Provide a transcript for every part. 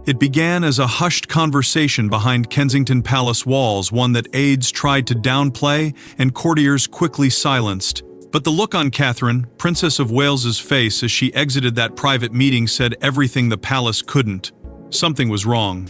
It began as a hushed conversation behind Kensington Palace walls, one that aides tried to downplay and courtiers quickly silenced. But the look on Catherine, Princess of Wales's face as she exited that private meeting said everything the palace couldn't. Something was wrong.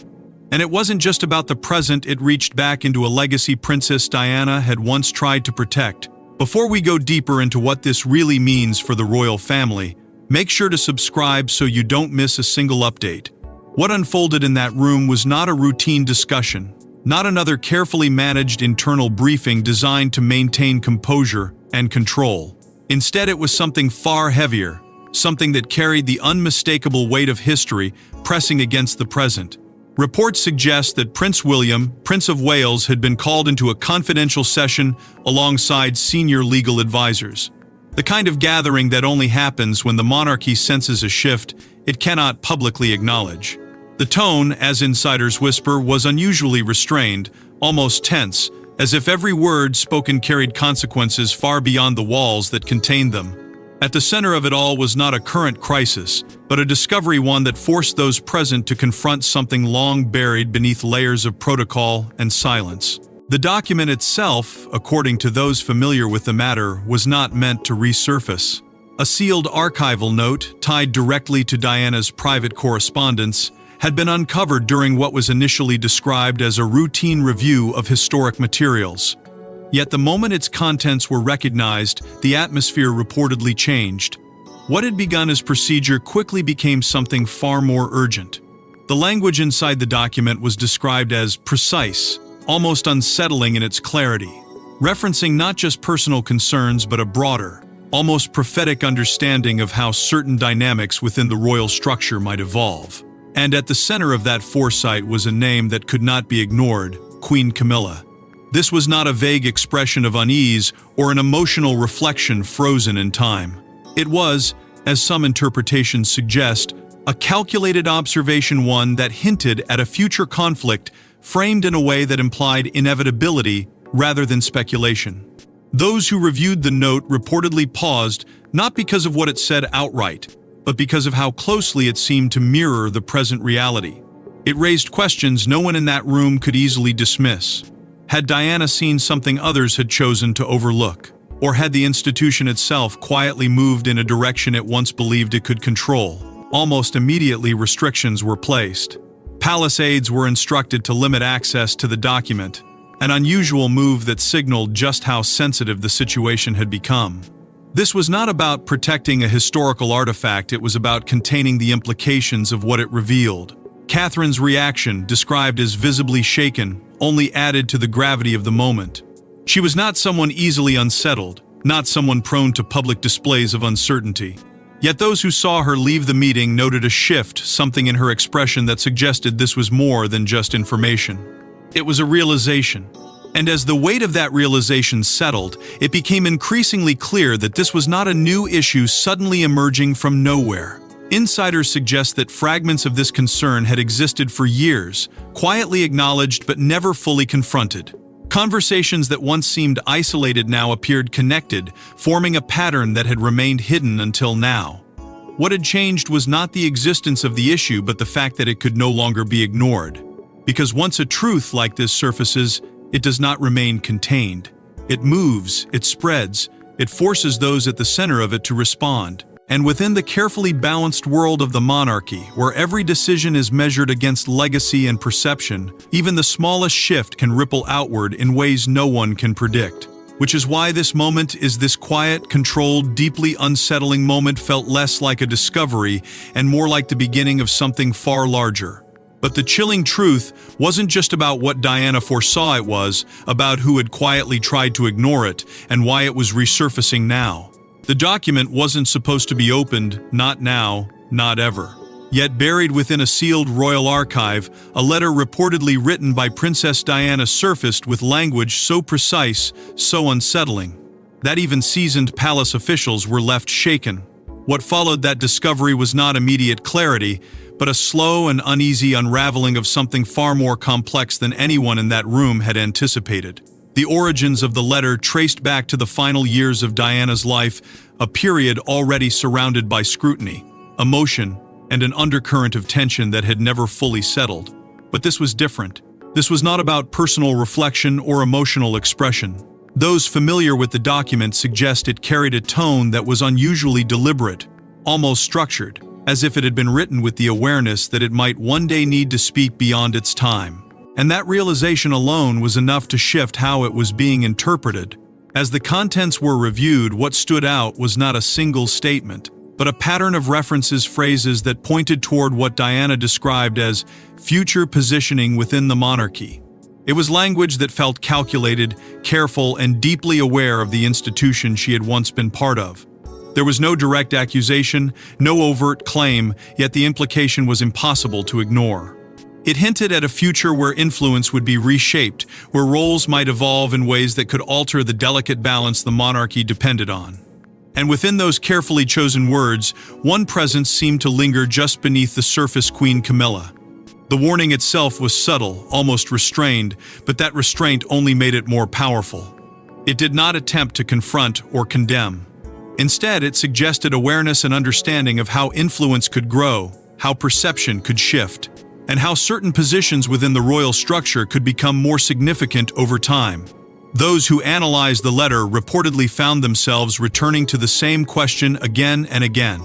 And it wasn't just about the present, it reached back into a legacy Princess Diana had once tried to protect. Before we go deeper into what this really means for the royal family, make sure to subscribe so you don't miss a single update. What unfolded in that room was not a routine discussion, not another carefully managed internal briefing designed to maintain composure and control. Instead, it was something far heavier, something that carried the unmistakable weight of history pressing against the present. Reports suggest that Prince William, Prince of Wales, had been called into a confidential session alongside senior legal advisors. The kind of gathering that only happens when the monarchy senses a shift it cannot publicly acknowledge. The tone, as insiders whisper, was unusually restrained, almost tense, as if every word spoken carried consequences far beyond the walls that contained them. At the center of it all was not a current crisis, but a discovery, one that forced those present to confront something long buried beneath layers of protocol and silence. The document itself, according to those familiar with the matter, was not meant to resurface. A sealed archival note, tied directly to Diana's private correspondence, had been uncovered during what was initially described as a routine review of historic materials. Yet the moment its contents were recognized, the atmosphere reportedly changed. What had begun as procedure quickly became something far more urgent. The language inside the document was described as precise, almost unsettling in its clarity, referencing not just personal concerns but a broader, almost prophetic understanding of how certain dynamics within the royal structure might evolve. And at the center of that foresight was a name that could not be ignored: Queen Camilla. This was not a vague expression of unease or an emotional reflection frozen in time. It was, as some interpretations suggest, a calculated observation, one that hinted at a future conflict framed in a way that implied inevitability rather than speculation. Those who reviewed the note reportedly paused, not because of what it said outright, but because of how closely it seemed to mirror the present reality. It raised questions no one in that room could easily dismiss. Had Diana seen something others had chosen to overlook? Or had the institution itself quietly moved in a direction it once believed it could control? Almost immediately, restrictions were placed. Palace aides were instructed to limit access to the document, an unusual move that signaled just how sensitive the situation had become. This was not about protecting a historical artifact, it was about containing the implications of what it revealed. Catherine's reaction, described as visibly shaken, only added to the gravity of the moment. She was not someone easily unsettled, not someone prone to public displays of uncertainty. Yet those who saw her leave the meeting noted a shift, something in her expression that suggested this was more than just information. It was a realization. And as the weight of that realization settled, it became increasingly clear that this was not a new issue suddenly emerging from nowhere. Insiders suggest that fragments of this concern had existed for years, quietly acknowledged but never fully confronted. Conversations that once seemed isolated now appeared connected, forming a pattern that had remained hidden until now. What had changed was not the existence of the issue but the fact that it could no longer be ignored. Because once a truth like this surfaces, it does not remain contained. It moves, it spreads, it forces those at the center of it to respond. And within the carefully balanced world of the monarchy, where every decision is measured against legacy and perception, even the smallest shift can ripple outward in ways no one can predict. Which is why this moment is this quiet, controlled, deeply unsettling moment felt less like a discovery and more like the beginning of something far larger. But the chilling truth wasn't just about what Diana foresaw, it was about who had quietly tried to ignore it and why it was resurfacing now. The document wasn't supposed to be opened, not now, not ever. Yet buried within a sealed royal archive, a letter reportedly written by Princess Diana surfaced with language so precise, so unsettling, that even seasoned palace officials were left shaken. What followed that discovery was not immediate clarity, but a slow and uneasy unraveling of something far more complex than anyone in that room had anticipated. The origins of the letter traced back to the final years of Diana's life, a period already surrounded by scrutiny, emotion, and an undercurrent of tension that had never fully settled. But this was different. This was not about personal reflection or emotional expression. Those familiar with the document suggest it carried a tone that was unusually deliberate, almost structured, as if it had been written with the awareness that it might one day need to speak beyond its time. And that realization alone was enough to shift how it was being interpreted. As the contents were reviewed, what stood out was not a single statement, but a pattern of references, phrases that pointed toward what Diana described as future positioning within the monarchy. It was language that felt calculated, careful, and deeply aware of the institution she had once been part of. There was no direct accusation, no overt claim, yet the implication was impossible to ignore. It hinted at a future where influence would be reshaped, where roles might evolve in ways that could alter the delicate balance the monarchy depended on. And within those carefully chosen words, one presence seemed to linger just beneath the surface: Queen Camilla. The warning itself was subtle, almost restrained, but that restraint only made it more powerful. It did not attempt to confront or condemn. Instead, it suggested awareness and understanding of how influence could grow, how perception could shift, and how certain positions within the royal structure could become more significant over time. Those who analyzed the letter reportedly found themselves returning to the same question again and again.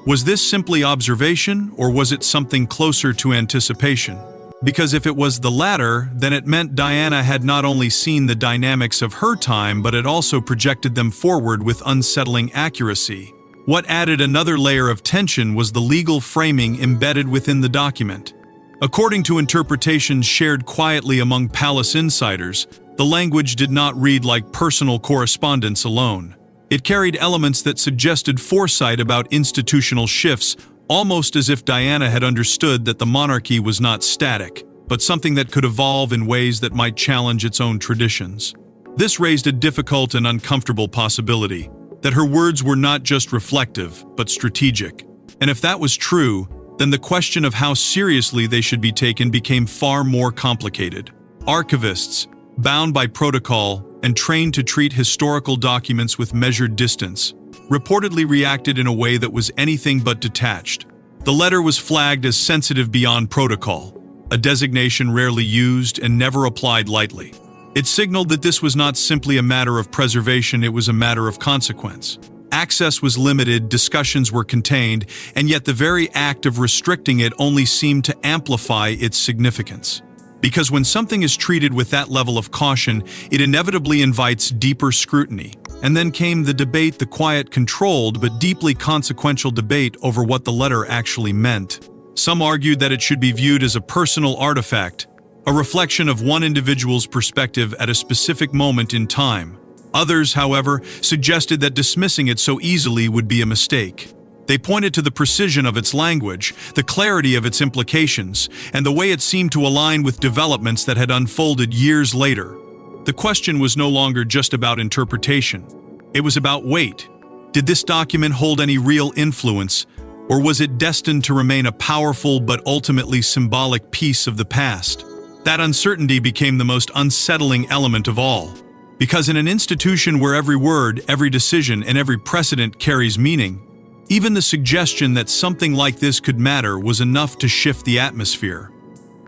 Was this simply observation, or was it something closer to anticipation? Because if it was the latter, then it meant Diana had not only seen the dynamics of her time, but had also projected them forward with unsettling accuracy. What added another layer of tension was the legal framing embedded within the document. According to interpretations shared quietly among palace insiders, the language did not read like personal correspondence alone. It carried elements that suggested foresight about institutional shifts, almost as if Diana had understood that the monarchy was not static, but something that could evolve in ways that might challenge its own traditions. This raised a difficult and uncomfortable possibility, that her words were not just reflective, but strategic. And if that was true, then the question of how seriously they should be taken became far more complicated. Archivists, bound by protocol and trained to treat historical documents with measured distance, reportedly reacted in a way that was anything but detached. The letter was flagged as sensitive beyond protocol, a designation rarely used and never applied lightly. It signaled that this was not simply a matter of preservation, it was a matter of consequence. Access was limited, discussions were contained, and yet the very act of restricting it only seemed to amplify its significance. Because when something is treated with that level of caution, it inevitably invites deeper scrutiny. And then came the debate, the quiet, controlled, but deeply consequential debate over what the letter actually meant. Some argued that it should be viewed as a personal artifact, a reflection of one individual's perspective at a specific moment in time. Others, however, suggested that dismissing it so easily would be a mistake. They pointed to the precision of its language, the clarity of its implications, and the way it seemed to align with developments that had unfolded years later. The question was no longer just about interpretation. It was about weight. Did this document hold any real influence, or was it destined to remain a powerful but ultimately symbolic piece of the past? That uncertainty became the most unsettling element of all. Because in an institution where every word, every decision, and every precedent carries meaning, even the suggestion that something like this could matter was enough to shift the atmosphere.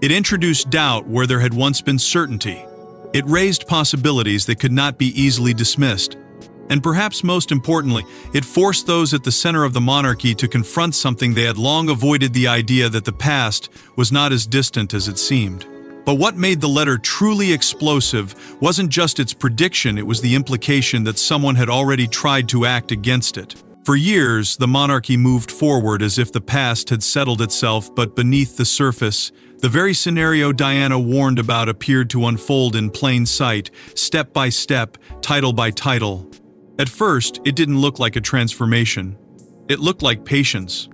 It introduced doubt where there had once been certainty. It raised possibilities that could not be easily dismissed. And perhaps most importantly, it forced those at the center of the monarchy to confront something they had long avoided: the idea that the past was not as distant as it seemed. But what made the letter truly explosive wasn't just its prediction, it was the implication that someone had already tried to act against it. For years, the monarchy moved forward as if the past had settled itself, but beneath the surface, the very scenario Diana warned about appeared to unfold in plain sight, step by step, title by title. At first, it didn't look like a transformation. It looked like patience.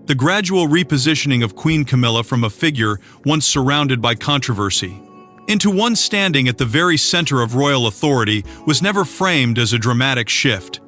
The gradual repositioning of Queen Camilla from a figure once surrounded by controversy into one standing at the very center of royal authority was never framed as a dramatic shift.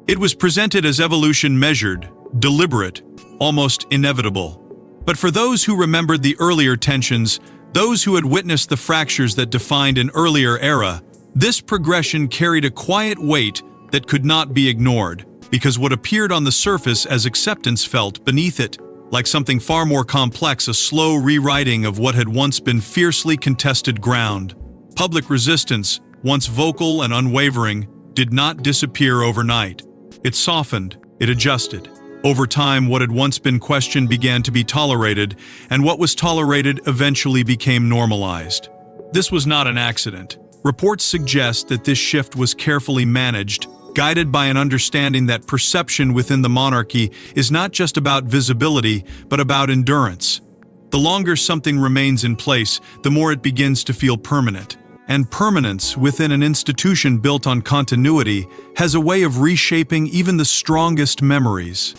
It was presented as evolution, measured, deliberate, almost inevitable. But for those who remembered the earlier tensions, those who had witnessed the fractures that defined an earlier era, this progression carried a quiet weight that could not be ignored, because what appeared on the surface as acceptance felt beneath it Like something far more complex, a slow rewriting of what had once been fiercely contested ground. Public resistance, once vocal and unwavering, did not disappear overnight. It softened, it adjusted. Over time, what had once been questioned began to be tolerated, and what was tolerated eventually became normalized. This was not an accident. Reports suggest that this shift was carefully managed, guided by an understanding that perception within the monarchy is not just about visibility, but about endurance. The longer something remains in place, the more it begins to feel permanent. And permanence within an institution built on continuity has a way of reshaping even the strongest memories.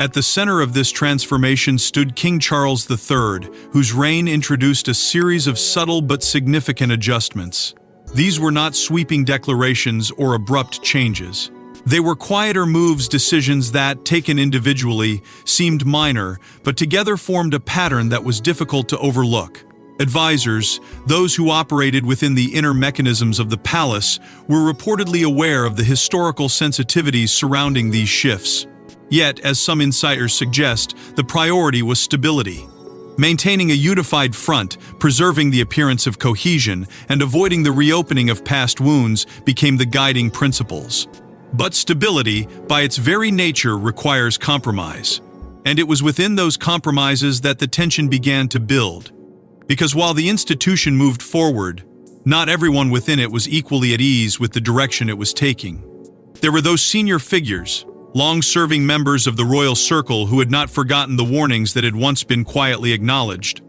At the center of this transformation stood King Charles III, whose reign introduced a series of subtle but significant adjustments. These were not sweeping declarations or abrupt changes. They were quieter moves, decisions that, taken individually, seemed minor, but together formed a pattern that was difficult to overlook. Advisors, those who operated within the inner mechanisms of the palace, were reportedly aware of the historical sensitivities surrounding these shifts. Yet, as some insiders suggest, the priority was stability. Maintaining a unified front, preserving the appearance of cohesion, and avoiding the reopening of past wounds became the guiding principles. But stability, by its very nature, requires compromise. And it was within those compromises that the tension began to build. Because while the institution moved forward, not everyone within it was equally at ease with the direction it was taking. There were those senior figures, long-serving members of the royal circle who had not forgotten the warnings that had once been quietly acknowledged.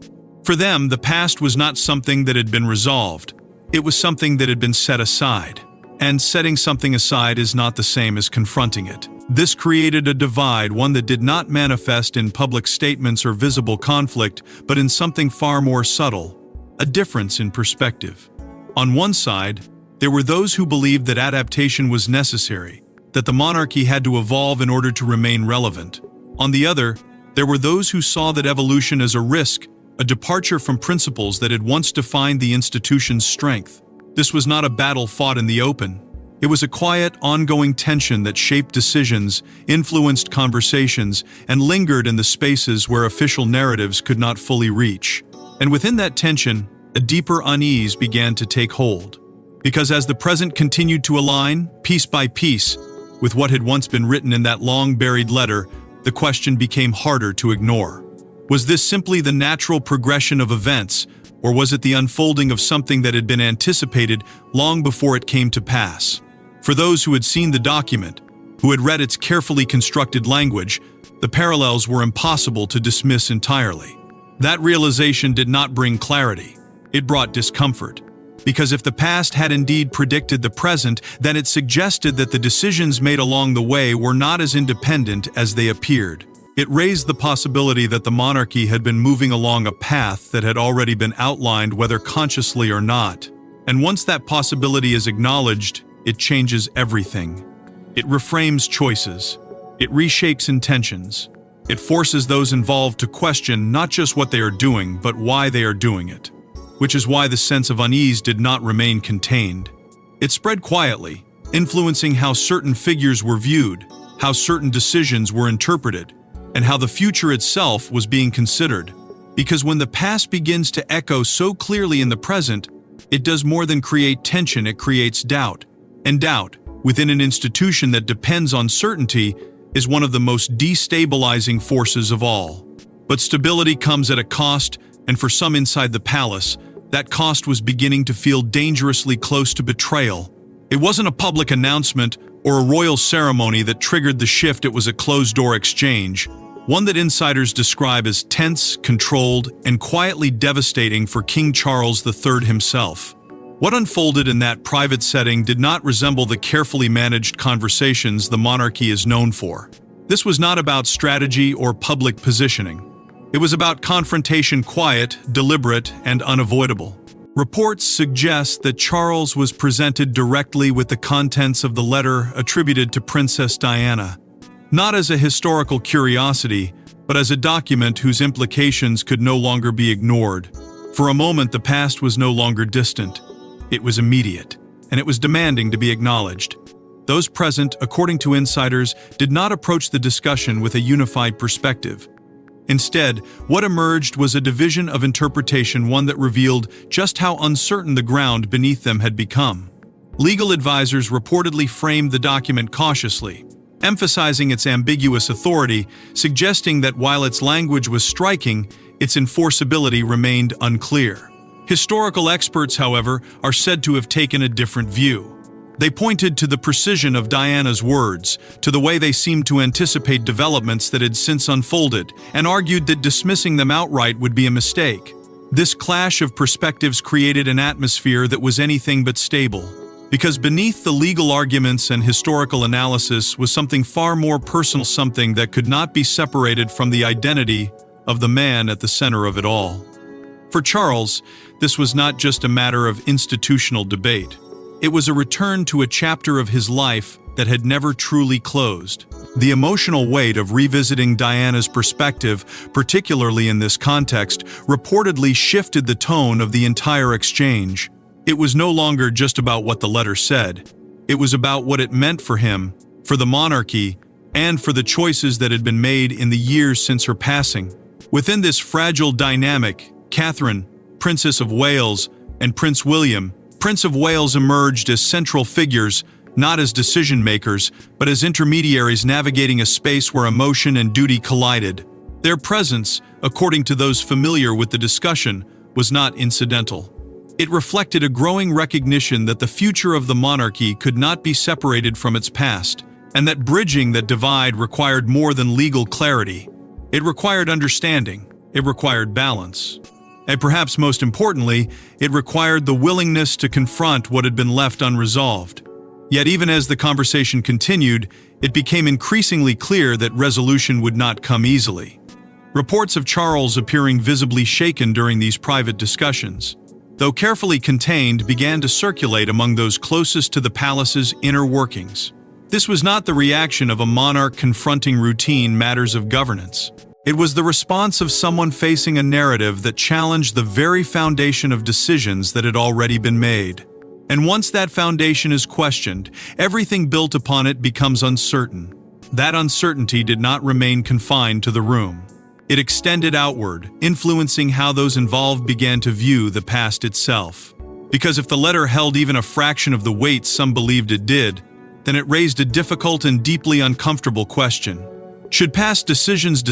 For them, the past was not something that had been resolved. It was something that had been set aside. And setting something aside is not the same as confronting it. This created a divide, one that did not manifest in public statements or visible conflict, but in something far more subtle, a difference in perspective. On one side, there were those who believed that adaptation was necessary, that the monarchy had to evolve in order to remain relevant. On the other, there were those who saw that evolution as a risk, a departure from principles that had once defined the institution's strength. This was not a battle fought in the open. It was a quiet, ongoing tension that shaped decisions, influenced conversations, and lingered in the spaces where official narratives could not fully reach. And within that tension, a deeper unease began to take hold. Because as the present continued to align, piece by piece, with what had once been written in that long-buried letter, the question became harder to ignore. Was this simply the natural progression of events, or was it the unfolding of something that had been anticipated long before it came to pass? For those who had seen the document, who had read its carefully constructed language, the parallels were impossible to dismiss entirely. That realization did not bring clarity. It brought discomfort. Because if the past had indeed predicted the present, then it suggested that the decisions made along the way were not as independent as they appeared. It raised the possibility that the monarchy had been moving along a path that had already been outlined, whether consciously or not. And once that possibility is acknowledged, it changes everything. It reframes choices. It reshapes intentions. It forces those involved to question not just what they are doing, but why they are doing it. Which is why the sense of unease did not remain contained. It spread quietly, influencing how certain figures were viewed, how certain decisions were interpreted, and how the future itself was being considered. Because when the past begins to echo so clearly in the present, it does more than create tension, it creates doubt. And doubt, within an institution that depends on certainty, is one of the most destabilizing forces of all. But stability comes at a cost, and for some inside the palace, that cost was beginning to feel dangerously close to betrayal. It wasn't a public announcement or a royal ceremony that triggered the shift, it was a closed-door exchange, one that insiders describe as tense, controlled, and quietly devastating for King Charles III himself. What unfolded in that private setting did not resemble the carefully managed conversations the monarchy is known for. This was not about strategy or public positioning. It was about confrontation, quiet, deliberate, and unavoidable. Reports suggest that Charles was presented directly with the contents of the letter attributed to Princess Diana, not as a historical curiosity, but as a document whose implications could no longer be ignored. For a moment, the past was no longer distant. It was immediate, and it was demanding to be acknowledged. Those present, according to insiders, did not approach the discussion with a unified perspective. Instead, what emerged was a division of interpretation, one that revealed just how uncertain the ground beneath them had become. Legal advisors reportedly framed the document cautiously, emphasizing its ambiguous authority, suggesting that while its language was striking, its enforceability remained unclear. Historical experts, however, are said to have taken a different view. They pointed to the precision of Diana's words, to the way they seemed to anticipate developments that had since unfolded, and argued that dismissing them outright would be a mistake. This clash of perspectives created an atmosphere that was anything but stable, because beneath the legal arguments and historical analysis was something far more personal, something that could not be separated from the identity of the man at the center of it all. For Charles, this was not just a matter of institutional debate. It was a return to a chapter of his life that had never truly closed. The emotional weight of revisiting Diana's perspective, particularly in this context, reportedly shifted the tone of the entire exchange. It was no longer just about what the letter said. It was about what it meant for him, for the monarchy, and for the choices that had been made in the years since her passing. Within this fragile dynamic, Catherine, Princess of Wales, and Prince William, Prince of Wales, emerged as central figures, not as decision-makers, but as intermediaries navigating a space where emotion and duty collided. Their presence, according to those familiar with the discussion, was not incidental. It reflected a growing recognition that the future of the monarchy could not be separated from its past, and that bridging that divide required more than legal clarity. It required understanding. It required balance. And perhaps most importantly, it required the willingness to confront what had been left unresolved. Yet even as the conversation continued, it became increasingly clear that resolution would not come easily. Reports of Charles appearing visibly shaken during these private discussions, though carefully contained, began to circulate among those closest to the palace's inner workings. This was not the reaction of a monarch confronting routine matters of governance. It was the response of someone facing a narrative that challenged the very foundation of decisions that had already been made. And once that foundation is questioned, everything built upon it becomes uncertain. That uncertainty did not remain confined to the room. It extended outward, influencing how those involved began to view the past itself. Because if the letter held even a fraction of the weight some believed it did, then it raised a difficult and deeply uncomfortable question. Should past decisions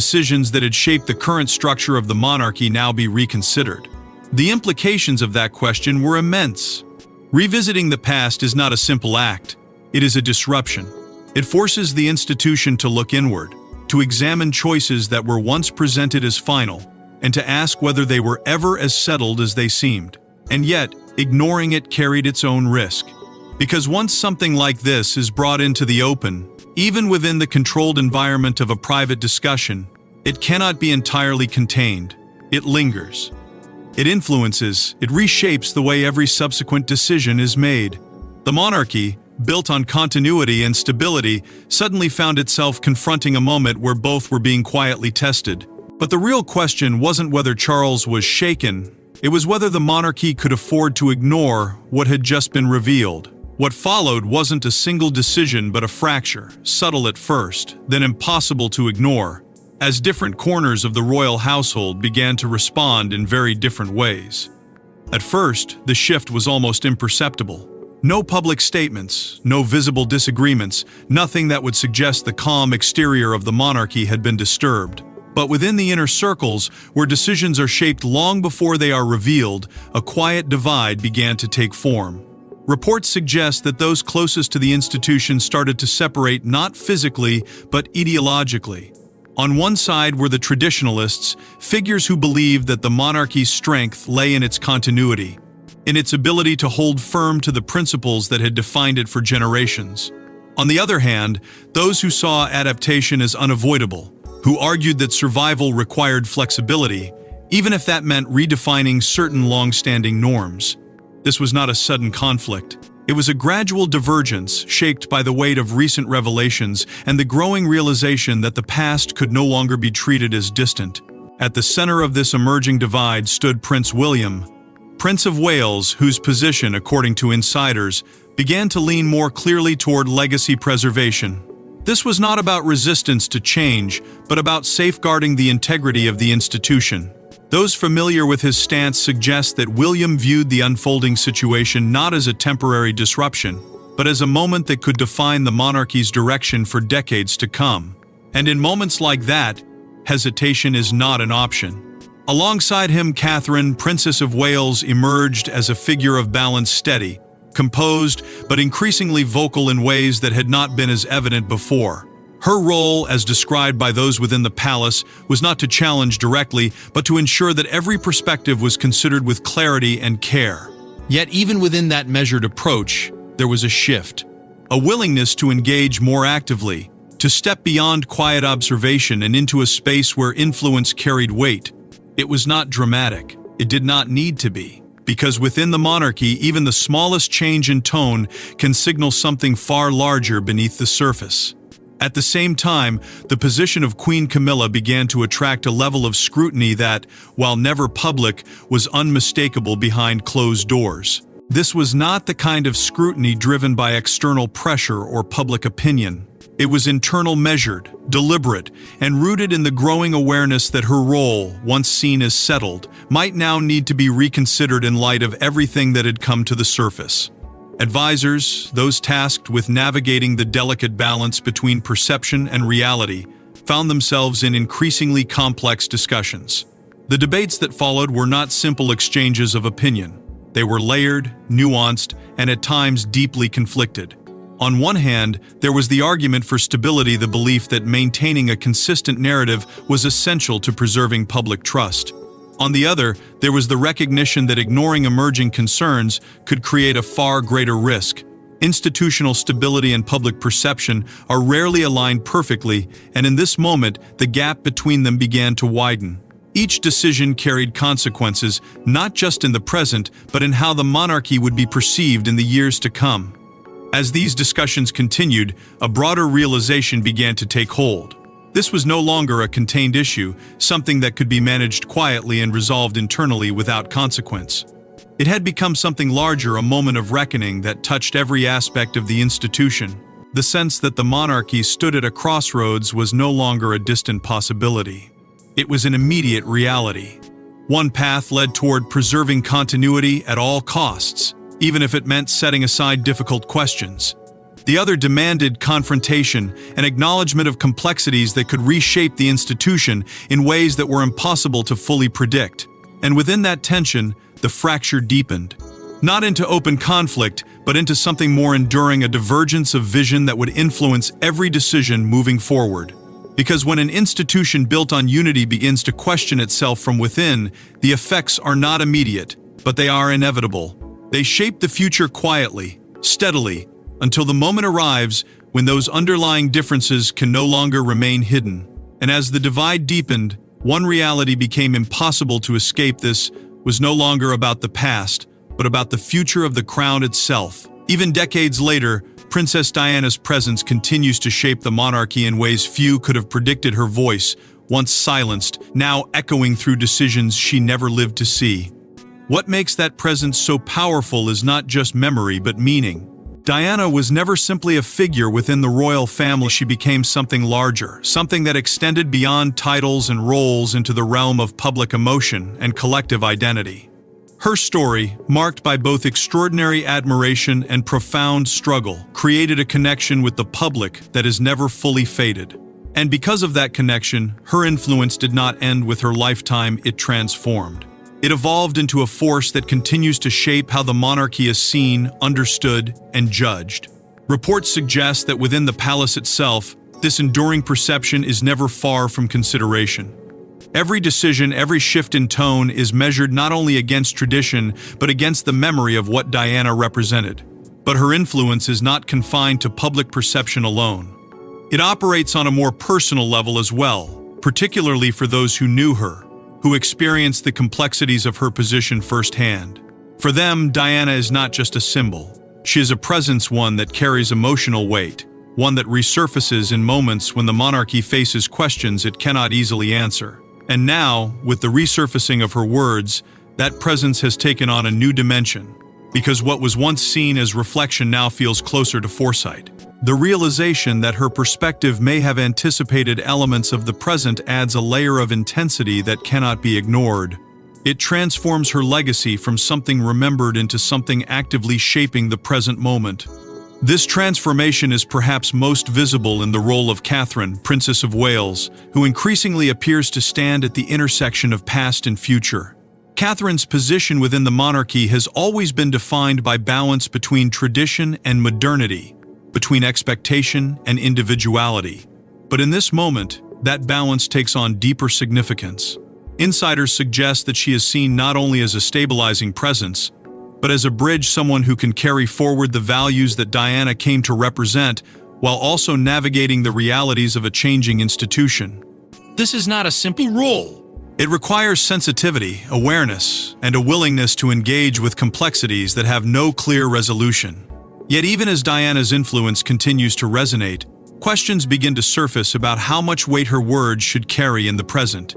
that had shaped the current structure of the monarchy now be reconsidered? The implications of that question were immense. Revisiting the past is not a simple act. It is a disruption. It forces the institution to look inward, to examine choices that were once presented as final, and to ask whether they were ever as settled as they seemed. And yet, ignoring it carried its own risk. Because once something like this is brought into the open, even within the controlled environment of a private discussion, it cannot be entirely contained. It lingers. It influences, it reshapes the way every subsequent decision is made. The monarchy, built on continuity and stability, suddenly found itself confronting a moment where both were being quietly tested. But the real question wasn't whether Charles was shaken, it was whether the monarchy could afford to ignore what had just been revealed. What followed wasn't a single decision but a fracture, subtle at first, then impossible to ignore, as different corners of the royal household began to respond in very different ways. At first, the shift was almost imperceptible. No public statements, no visible disagreements, nothing that would suggest the calm exterior of the monarchy had been disturbed. But within the inner circles, where decisions are shaped long before they are revealed, a quiet divide began to take form. Reports suggest that those closest to the institution started to separate not physically, but ideologically. On one side were the traditionalists, figures who believed that the monarchy's strength lay in its continuity, in its ability to hold firm to the principles that had defined it for generations. On the other hand, those who saw adaptation as unavoidable, who argued that survival required flexibility, even if that meant redefining certain long-standing norms. This was not a sudden conflict. It was a gradual divergence shaped by the weight of recent revelations and the growing realization that the past could no longer be treated as distant. At the center of this emerging divide stood Prince William, Prince of Wales, whose position, according to insiders, began to lean more clearly toward legacy preservation. This was not about resistance to change, but about safeguarding the integrity of the institution. Those familiar with his stance suggest that William viewed the unfolding situation not as a temporary disruption, but as a moment that could define the monarchy's direction for decades to come. And in moments like that, hesitation is not an option. Alongside him, Catherine, Princess of Wales, emerged as a figure of balance, steady, composed, but increasingly vocal in ways that had not been as evident before. Her role, as described by those within the palace, was not to challenge directly, but to ensure that every perspective was considered with clarity and care. Yet even within that measured approach, there was a shift. A willingness to engage more actively, to step beyond quiet observation and into a space where influence carried weight. It was not dramatic. It did not need to be. Because within the monarchy, even the smallest change in tone can signal something far larger beneath the surface. At the same time, the position of Queen Camilla began to attract a level of scrutiny that, while never public, was unmistakable behind closed doors. This was not the kind of scrutiny driven by external pressure or public opinion. It was internal, measured, deliberate, and rooted in the growing awareness that her role, once seen as settled, might now need to be reconsidered in light of everything that had come to the surface. Advisors, those tasked with navigating the delicate balance between perception and reality, found themselves in increasingly complex discussions. The debates that followed were not simple exchanges of opinion. They were layered, nuanced, and at times deeply conflicted. On one hand, there was the argument for stability, the belief that maintaining a consistent narrative was essential to preserving public trust. On the other, there was the recognition that ignoring emerging concerns could create a far greater risk. Institutional stability and public perception are rarely aligned perfectly, and in this moment, the gap between them began to widen. Each decision carried consequences, not just in the present, but in how the monarchy would be perceived in the years to come. As these discussions continued, a broader realization began to take hold. This was no longer a contained issue, something that could be managed quietly and resolved internally without consequence. It had become something larger, a moment of reckoning that touched every aspect of the institution. The sense that the monarchy stood at a crossroads was no longer a distant possibility. It was an immediate reality. One path led toward preserving continuity at all costs, even if it meant setting aside difficult questions. The other demanded confrontation, an acknowledgement of complexities that could reshape the institution in ways that were impossible to fully predict. And within that tension, the fracture deepened. Not into open conflict, but into something more enduring, a divergence of vision that would influence every decision moving forward. Because when an institution built on unity begins to question itself from within, the effects are not immediate, but they are inevitable. They shape the future quietly, steadily, until the moment arrives when those underlying differences can no longer remain hidden. And as the divide deepened, one reality became impossible to escape. This was no longer about the past, but about the future of the crown itself. Even decades later, Princess Diana's presence continues to shape the monarchy in ways few could have predicted. Her voice, once silenced, now echoing through decisions she never lived to see. What makes that presence so powerful is not just memory but meaning. Diana was never simply a figure within the royal family. She became something larger, something that extended beyond titles and roles into the realm of public emotion and collective identity. Her story, marked by both extraordinary admiration and profound struggle, created a connection with the public that has never fully faded. And because of that connection, her influence did not end with her lifetime. It transformed. It evolved into a force that continues to shape how the monarchy is seen, understood, and judged. Reports suggest that within the palace itself, this enduring perception is never far from consideration. Every decision, every shift in tone is measured not only against tradition, but against the memory of what Diana represented. But her influence is not confined to public perception alone. It operates on a more personal level as well, particularly for those who knew her, who experienced the complexities of her position firsthand. For them, Diana is not just a symbol. She is a presence, one that carries emotional weight, one that resurfaces in moments when the monarchy faces questions it cannot easily answer. And now, with the resurfacing of her words, that presence has taken on a new dimension. because what was once seen as reflection now feels closer to foresight. The realization that her perspective may have anticipated elements of the present adds a layer of intensity that cannot be ignored. It transforms her legacy from something remembered into something actively shaping the present moment. This transformation is perhaps most visible in the role of Catherine, Princess of Wales, who increasingly appears to stand at the intersection of past and future. Catherine's position within the monarchy has always been defined by balance between tradition and modernity, between expectation and individuality. But in this moment, that balance takes on deeper significance. Insiders suggest that she is seen not only as a stabilizing presence, but as a bridge, someone who can carry forward the values that Diana came to represent, while also navigating the realities of a changing institution. This is not a simple role. It requires sensitivity, awareness, and a willingness to engage with complexities that have no clear resolution. Yet even as Diana's influence continues to resonate, questions begin to surface about how much weight her words should carry in the present.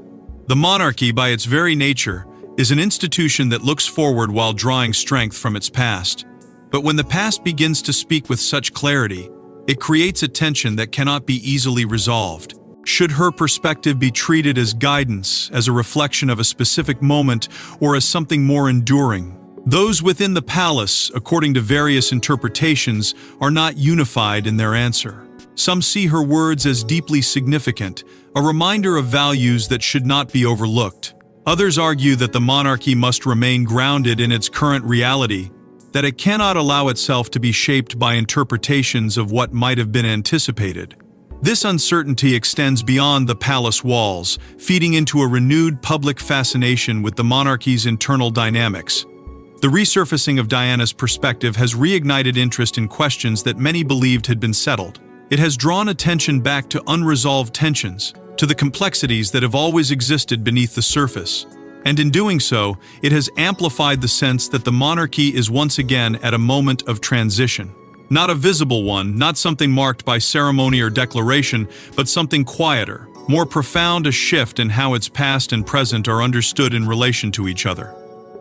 The monarchy, by its very nature, is an institution that looks forward while drawing strength from its past. But when the past begins to speak with such clarity, it creates a tension that cannot be easily resolved. Should her perspective be treated as guidance, as a reflection of a specific moment, or as something more enduring? Those within the palace, according to various interpretations, are not unified in their answer. Some see her words as deeply significant, a reminder of values that should not be overlooked. Others argue that the monarchy must remain grounded in its current reality, that it cannot allow itself to be shaped by interpretations of what might have been anticipated. This uncertainty extends beyond the palace walls, feeding into a renewed public fascination with the monarchy's internal dynamics. The resurfacing of Diana's perspective has reignited interest in questions that many believed had been settled. It has drawn attention back to unresolved tensions, to the complexities that have always existed beneath the surface. And in doing so, it has amplified the sense that the monarchy is once again at a moment of transition. Not a visible one, not something marked by ceremony or declaration, but something quieter, more profound, a shift in how its past and present are understood in relation to each other.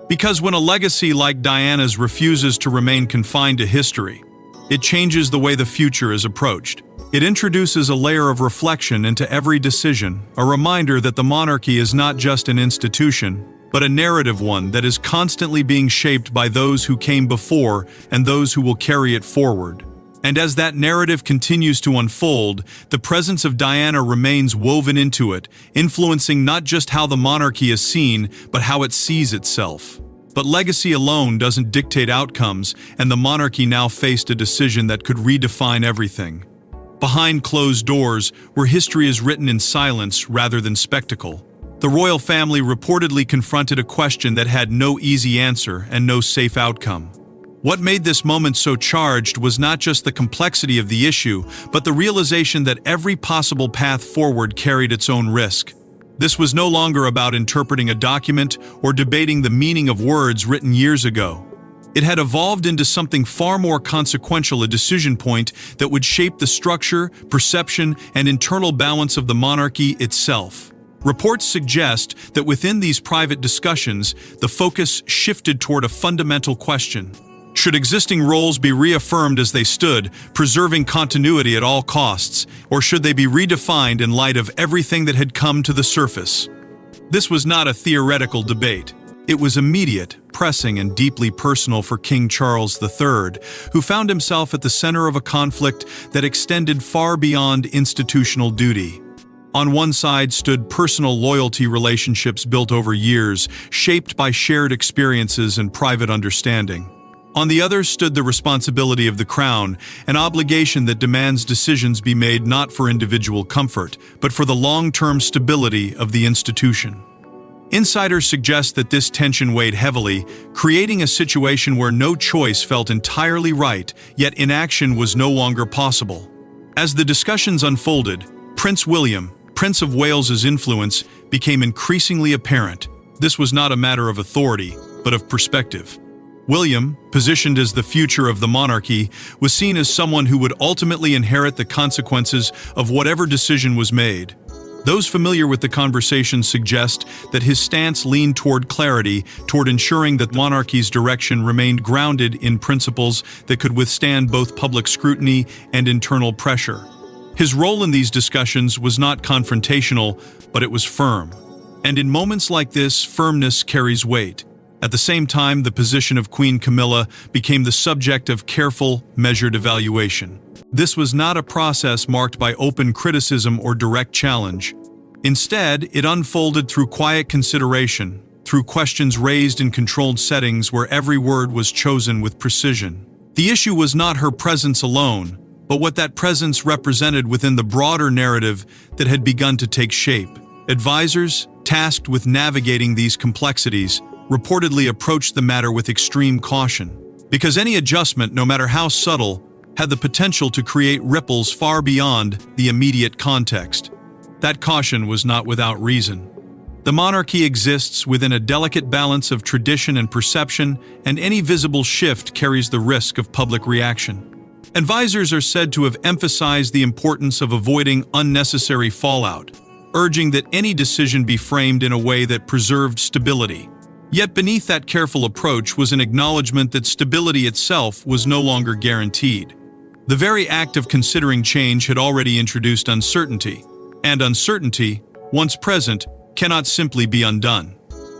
Because when a legacy like Diana's refuses to remain confined to history, it changes the way the future is approached. It introduces a layer of reflection into every decision, a reminder that the monarchy is not just an institution, but a narrative one that is constantly being shaped by those who came before and those who will carry it forward. And as that narrative continues to unfold, the presence of Diana remains woven into it, influencing not just how the monarchy is seen, but how it sees itself. But legacy alone doesn't dictate outcomes, and the monarchy now faced a decision that could redefine everything. Behind closed doors, where history is written in silence rather than spectacle, the royal family reportedly confronted a question that had no easy answer and no safe outcome. What made this moment so charged was not just the complexity of the issue, but the realization that every possible path forward carried its own risk. This was no longer about interpreting a document or debating the meaning of words written years ago. It had evolved into something far more consequential, a decision point that would shape the structure, perception, and internal balance of the monarchy itself. Reports suggest that within these private discussions, the focus shifted toward a fundamental question. Should existing roles be reaffirmed as they stood, preserving continuity at all costs, or should they be redefined in light of everything that had come to the surface? This was not a theoretical debate. It was immediate, pressing, and deeply personal for King Charles III, who found himself at the center of a conflict that extended far beyond institutional duty. On one side stood personal loyalty relationships built over years, shaped by shared experiences and private understanding. On the other stood the responsibility of the crown, an obligation that demands decisions be made not for individual comfort, but for the long-term stability of the institution. Insiders suggest that this tension weighed heavily, creating a situation where no choice felt entirely right, yet inaction was no longer possible. As the discussions unfolded, Prince William, Prince of Wales's influence became increasingly apparent. This was not a matter of authority, but of perspective. William, positioned as the future of the monarchy, was seen as someone who would ultimately inherit the consequences of whatever decision was made. Those familiar with the conversation suggest that his stance leaned toward clarity, toward ensuring that monarchy's direction remained grounded in principles that could withstand both public scrutiny and internal pressure. His role in these discussions was not confrontational, but it was firm. And in moments like this, firmness carries weight. At the same time, the position of Queen Camilla became the subject of careful, measured evaluation. This was not a process marked by open criticism or direct challenge. Instead, it unfolded through quiet consideration, through questions raised in controlled settings where every word was chosen with precision. The issue was not her presence alone, but what that presence represented within the broader narrative that had begun to take shape. Advisors, tasked with navigating these complexities, reportedly approached the matter with extreme caution, because any adjustment, no matter how subtle, had the potential to create ripples far beyond the immediate context. That caution was not without reason. The monarchy exists within a delicate balance of tradition and perception, and any visible shift carries the risk of public reaction. Advisors are said to have emphasized the importance of avoiding unnecessary fallout, urging that any decision be framed in a way that preserved stability. Yet beneath that careful approach was an acknowledgement that stability itself was no longer guaranteed. The very act of considering change had already introduced uncertainty, and uncertainty, once present, cannot simply be undone.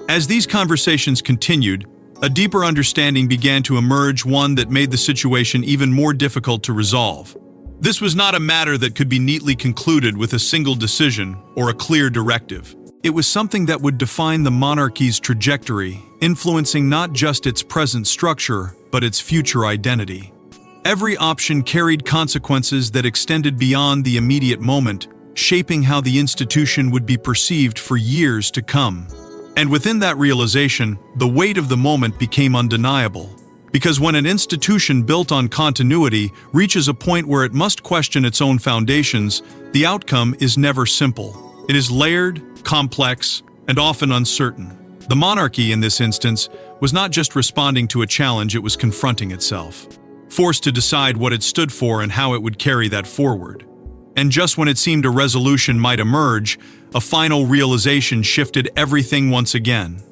As these conversations continued, a deeper understanding began to emerge, one that made the situation even more difficult to resolve. This was not a matter that could be neatly concluded with a single decision or a clear directive. It was something that would define the monarchy's trajectory, influencing not just its present structure, but its future identity. Every option carried consequences that extended beyond the immediate moment, shaping how the institution would be perceived for years to come. And within that realization, the weight of the moment became undeniable. Because when an institution built on continuity reaches a point where it must question its own foundations, the outcome is never simple. It is layered, complex, and often uncertain. The monarchy, in this instance, was not just responding to a challenge, it was confronting itself, forced to decide what it stood for and how it would carry that forward. And just when it seemed a resolution might emerge, a final realization shifted everything once again.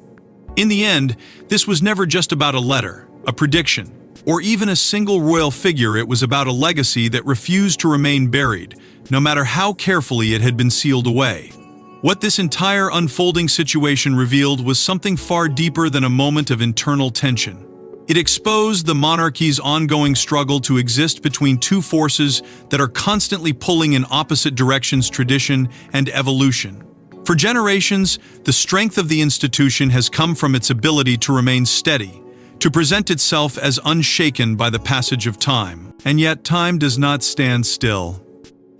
In the end, this was never just about a letter, a prediction, or even a single royal figure. It was about a legacy that refused to remain buried, no matter how carefully it had been sealed away. What this entire unfolding situation revealed was something far deeper than a moment of internal tension. It exposed the monarchy's ongoing struggle to exist between two forces that are constantly pulling in opposite directions: tradition and evolution. For generations, the strength of the institution has come from its ability to remain steady, to present itself as unshaken by the passage of time. And yet, time does not stand still.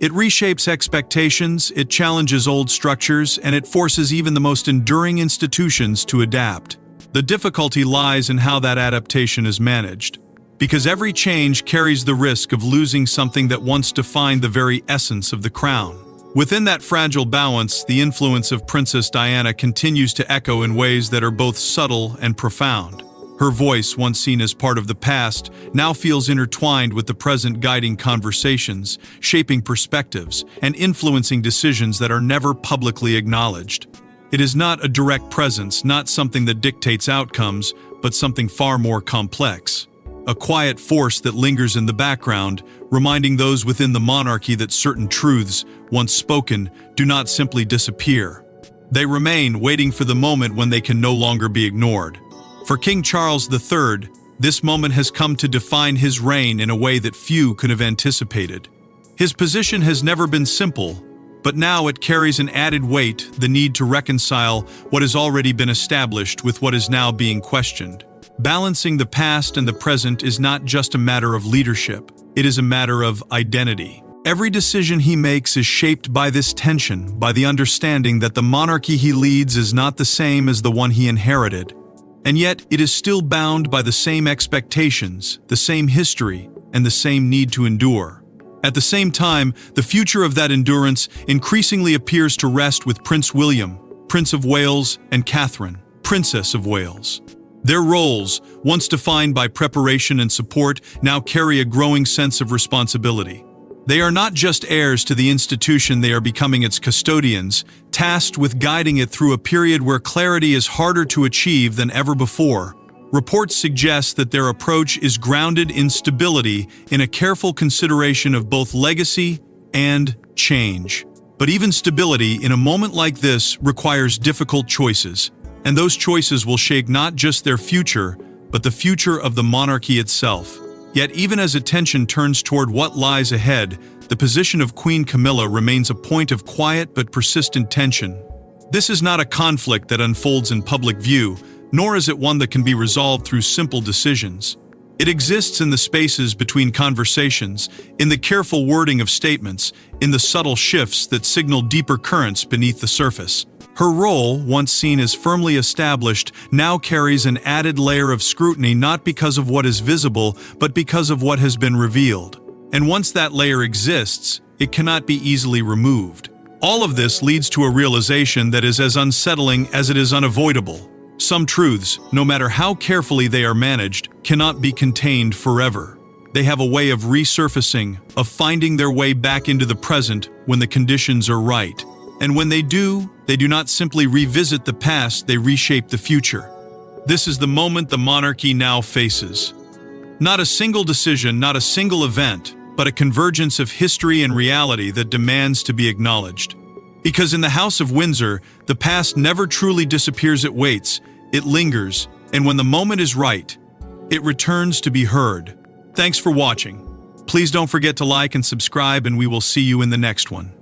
It reshapes expectations, it challenges old structures, and it forces even the most enduring institutions to adapt. The difficulty lies in how that adaptation is managed, because every change carries the risk of losing something that once defined the very essence of the crown. Within that fragile balance, the influence of Princess Diana continues to echo in ways that are both subtle and profound. Her voice, once seen as part of the past, now feels intertwined with the present, guiding conversations, shaping perspectives, and influencing decisions that are never publicly acknowledged. It is not a direct presence, not something that dictates outcomes, but something far more complex. A quiet force that lingers in the background, reminding those within the monarchy that certain truths, once spoken, do not simply disappear. They remain, waiting for the moment when they can no longer be ignored. For King Charles III, this moment has come to define his reign in a way that few could have anticipated. His position has never been simple, but now it carries an added weight: the need to reconcile what has already been established with what is now being questioned. Balancing the past and the present is not just a matter of leadership, it is a matter of identity. Every decision he makes is shaped by this tension, by the understanding that the monarchy he leads is not the same as the one he inherited. And yet, it is still bound by the same expectations, the same history, and the same need to endure. At the same time, the future of that endurance increasingly appears to rest with Prince William, Prince of Wales, and Catherine, Princess of Wales. Their roles, once defined by preparation and support, now carry a growing sense of responsibility. They are not just heirs to the institution, they are becoming its custodians, tasked with guiding it through a period where clarity is harder to achieve than ever before. Reports suggest that their approach is grounded in stability, in a careful consideration of both legacy and change. But even stability, in a moment like this, requires difficult choices. And those choices will shape not just their future, but the future of the monarchy itself. Yet even as attention turns toward what lies ahead, the position of Queen Camilla remains a point of quiet but persistent tension. This is not a conflict that unfolds in public view, nor is it one that can be resolved through simple decisions. It exists in the spaces between conversations, in the careful wording of statements, in the subtle shifts that signal deeper currents beneath the surface. Her role, once seen as firmly established, now carries an added layer of scrutiny, not because of what is visible, but because of what has been revealed. And once that layer exists, it cannot be easily removed. All of this leads to a realization that is as unsettling as it is unavoidable. Some truths, no matter how carefully they are managed, cannot be contained forever. They have a way of resurfacing, of finding their way back into the present when the conditions are right. And when they do not simply revisit the past, they reshape the future. This is the moment the monarchy now faces. Not a single decision, not a single event, but a convergence of history and reality that demands to be acknowledged. Because in the House of Windsor, the past never truly disappears, it waits, it lingers, and when the moment is right, it returns to be heard. Thanks for watching. Please don't forget to like and subscribe, and we will see you in the next one.